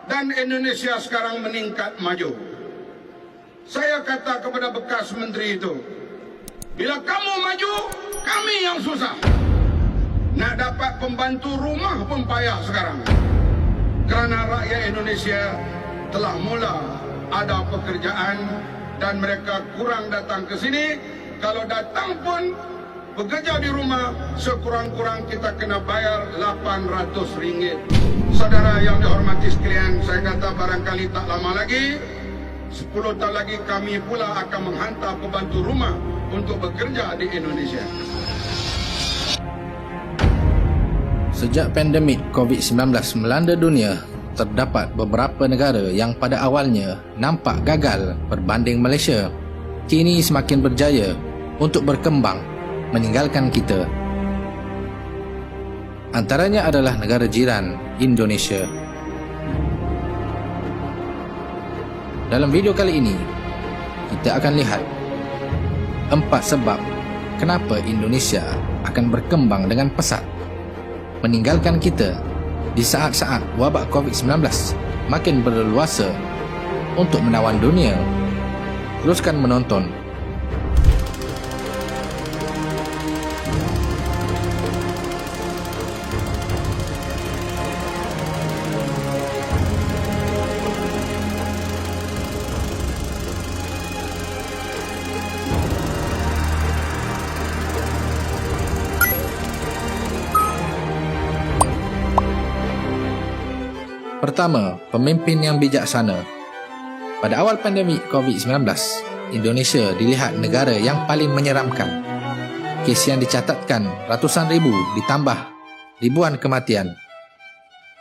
dan Indonesia sekarang meningkat maju. Saya kata kepada bekas menteri itu, bila kamu maju, kami yang susah. Nak dapat pembantu rumah pun payah sekarang. Kerana rakyat Indonesia telah mula ada pekerjaan dan mereka kurang datang ke sini. Kalau datang pun bekerja di rumah, sekurang-kurang kita kena bayar RM800. Saudara yang dihormati sekalian, saya kata barangkali tak lama lagi, 10 tahun lagi kami pula akan menghantar pembantu rumah untuk bekerja di Indonesia. Sejak pandemik COVID-19 melanda dunia, terdapat beberapa negara yang pada awalnya nampak gagal berbanding Malaysia, kini semakin berjaya untuk berkembang meninggalkan kita. Antaranya adalah negara jiran Indonesia. Dalam video kali ini, kita akan lihat 4 sebab kenapa Indonesia akan berkembang dengan pesat meninggalkan kita di saat-saat wabak COVID-19 makin berleluasa untuk menawan dunia. Teruskan menonton. Pertama, pemimpin yang bijaksana. Pada awal pandemik COVID-19, Indonesia dilihat negara yang paling menyeramkan. Kes yang dicatatkan ratusan ribu ditambah ribuan kematian.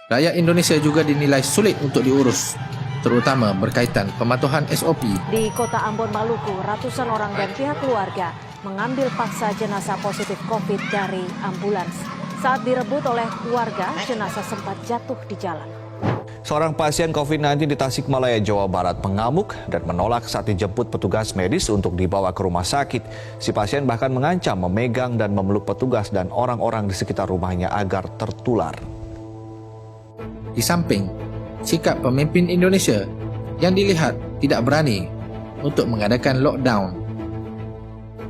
Rakyat Indonesia juga dinilai sulit untuk diurus, terutama berkaitan pematuhan SOP. Di Kota Ambon, Maluku, ratusan orang dan pihak keluarga mengambil paksa jenazah positif COVID dari ambulans. Saat direbut oleh keluarga, jenazah sempat jatuh di jalan. Seorang pasien COVID-19 di Tasikmalaya, Jawa Barat mengamuk dan menolak saat dijemput petugas medis untuk dibawa ke rumah sakit. Si pasien bahkan mengancam memegang dan memeluk petugas dan orang-orang di sekitar rumahnya agar tertular. Di samping sikap pemimpin Indonesia yang dilihat tidak berani untuk mengadakan lockdown,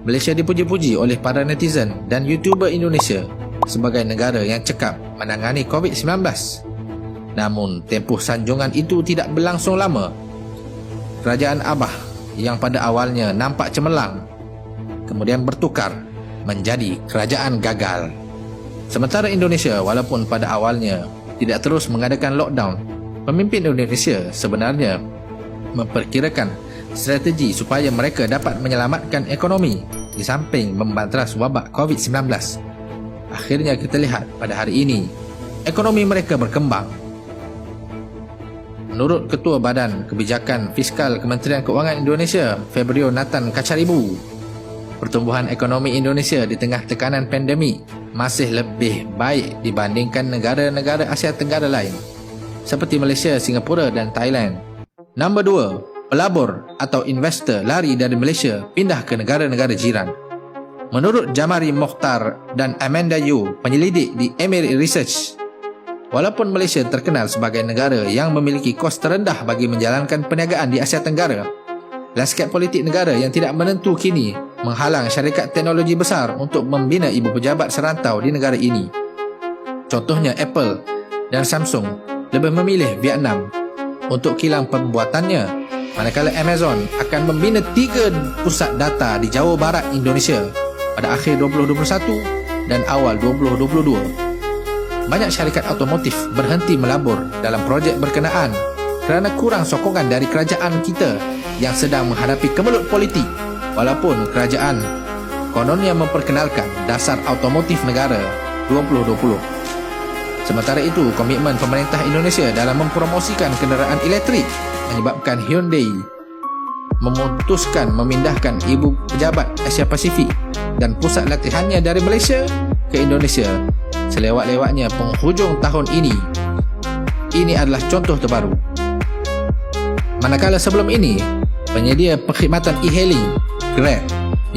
Malaysia dipuji-puji oleh para netizen dan YouTuber Indonesia sebagai negara yang cekap menangani COVID-19. Namun, tempoh sanjungan itu tidak berlangsung lama. Kerajaan Abah yang pada awalnya nampak cemerlang, kemudian bertukar menjadi kerajaan gagal. Sementara Indonesia, walaupun pada awalnya tidak terus mengadakan lockdown, pemimpin Indonesia sebenarnya memperkirakan strategi supaya mereka dapat menyelamatkan ekonomi di samping membantras wabak COVID-19. Akhirnya kita lihat pada hari ini, ekonomi mereka berkembang. Menurut Ketua Badan Kebijakan Fiskal Kementerian Keuangan Indonesia, Febrio Nathan Kacaribu, pertumbuhan ekonomi Indonesia di tengah tekanan pandemik masih lebih baik dibandingkan negara-negara Asia Tenggara lain seperti Malaysia, Singapura dan Thailand. Nombor 2, pelabur atau investor lari dari Malaysia pindah ke negara-negara jiran. Menurut Jamari Mokhtar dan Amanda Yu, penyelidik di Emirates Research, walaupun Malaysia terkenal sebagai negara yang memiliki kos terendah bagi menjalankan perniagaan di Asia Tenggara, lanskap politik negara yang tidak menentu kini menghalang syarikat teknologi besar untuk membina ibu pejabat serantau di negara ini. Contohnya Apple dan Samsung lebih memilih Vietnam untuk kilang pembuatannya, manakala Amazon akan membina 3 pusat data di Jawa Barat Indonesia pada akhir 2021 dan awal 2022. Banyak syarikat otomotif berhenti melabur dalam projek berkenaan kerana kurang sokongan dari kerajaan kita yang sedang menghadapi kemelut politik, walaupun kerajaan kononnya memperkenalkan dasar otomotif negara 2020. Sementara itu, komitmen pemerintah Indonesia dalam mempromosikan kenderaan elektrik menyebabkan Hyundai memutuskan memindahkan ibu pejabat Asia Pasifik dan pusat latihannya dari Malaysia ke Indonesia selewat-lewatnya penghujung tahun ini. Ini adalah contoh terbaru. Manakala sebelum ini, penyedia perkhidmatan e-hailing Grab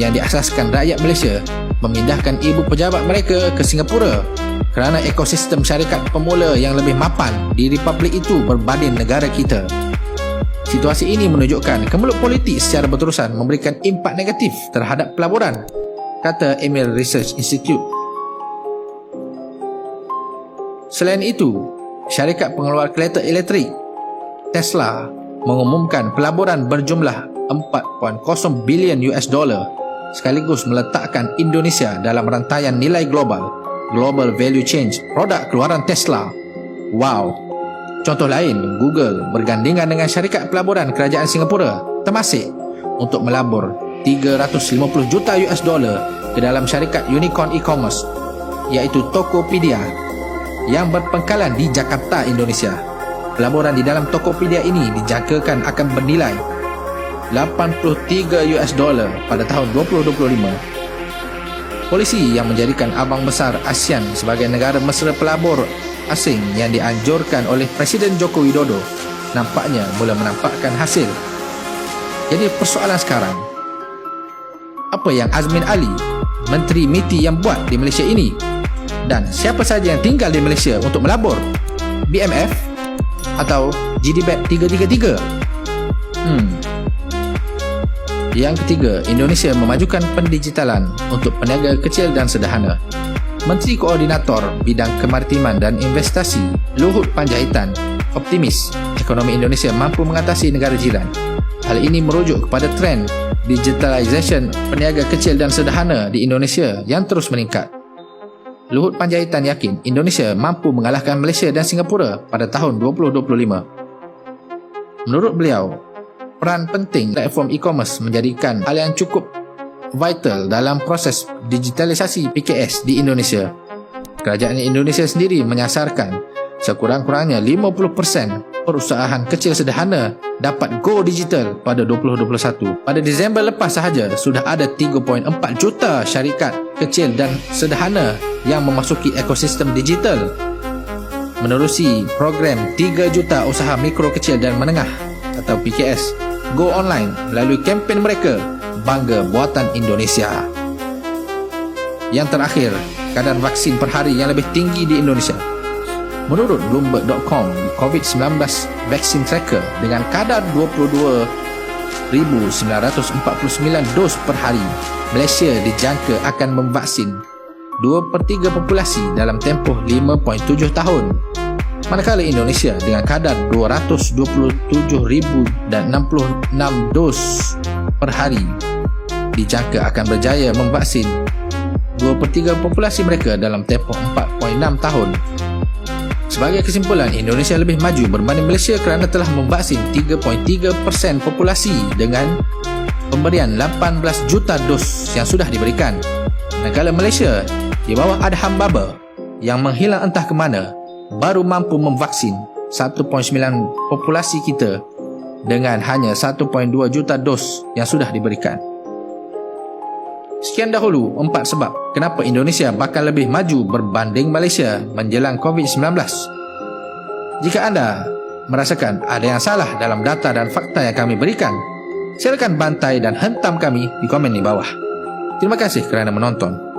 yang diasaskan rakyat Malaysia memindahkan ibu pejabat mereka ke Singapura kerana ekosistem syarikat pemula yang lebih mapan di republik itu berbanding negara kita. Situasi ini menunjukkan kemelut politik secara berterusan memberikan impak negatif terhadap pelaburan, kata Emil Research Institute. Selain itu, syarikat pengeluar kereta elektrik Tesla mengumumkan pelaburan berjumlah 4.0 bilion US dollar sekaligus meletakkan Indonesia dalam rantaian nilai global value chain produk keluaran Tesla. Wow. Contoh lain, Google bergandingan dengan syarikat pelaburan kerajaan Singapura, Temasek, untuk melabur 350 juta US dollar ke dalam syarikat unicorn e-commerce iaitu Tokopedia yang berpangkalan di Jakarta, Indonesia. Pelaburan di dalam Tokopedia ini dijangkakan akan bernilai 83 US dollar pada tahun 2025. Polisi yang menjadikan abang besar ASEAN sebagai negara mesra pelabur asing yang dianjurkan oleh Presiden Joko Widodo nampaknya mula menampakkan hasil. Jadi persoalan sekarang, apa yang Azmin Ali, Menteri MITI yang buat di Malaysia ini? Dan siapa saja yang tinggal di Malaysia untuk melabur? BMF atau GDBAT 333? Yang ketiga, Indonesia memajukan pendigitalan untuk peniaga kecil dan sederhana. Menteri Koordinator Bidang Kemaritiman dan Investasi Luhut Panjaitan optimis ekonomi Indonesia mampu mengatasi negara jiran. Hal ini merujuk kepada trend digitalisation peniaga kecil dan sederhana di Indonesia yang terus meningkat. Luhut Panjaitan yakin Indonesia mampu mengalahkan Malaysia dan Singapura pada tahun 2025. Menurut beliau, peran penting platform e-commerce menjadikan hal yang cukup vital dalam proses digitalisasi PKS di Indonesia. Kerajaan Indonesia sendiri menyasarkan sekurang-kurangnya 50% perusahaan kecil sederhana dapat go digital pada 2021. Pada Disember lepas sahaja sudah ada 3.4 juta syarikat kecil dan sederhana yang memasuki ekosistem digital menerusi program 3 juta usaha mikro kecil dan menengah atau PKS go online melalui kempen mereka Bangga Buatan Indonesia. Yang terakhir, kadar vaksin per hari yang lebih tinggi di Indonesia. Menurut Bloomberg.com, COVID-19 vaksin tracker dengan kadar 22,949 dos per hari, Malaysia dijangka akan memvaksin 2/3 populasi dalam tempoh 5.7 tahun. Manakala Indonesia dengan kadar 227,066 dos per hari dijangka akan berjaya memvaksin 2/3 populasi mereka dalam tempoh 4.6 tahun. Sebagai kesimpulan, Indonesia lebih maju berbanding Malaysia kerana telah memvaksin 3.3% populasi dengan pemberian 18 juta dos yang sudah diberikan. Manakala Malaysia di bawah Adham Baba yang menghilang entah ke mana baru mampu memvaksin 1.9 populasi kita dengan hanya 1.2 juta dos yang sudah diberikan. Sekian dahulu 4 sebab kenapa Indonesia bakal lebih maju berbanding Malaysia menjelang COVID-19. Jika anda merasakan ada yang salah dalam data dan fakta yang kami berikan, silakan bantai dan hentam kami di komen di bawah. Terima kasih kerana menonton.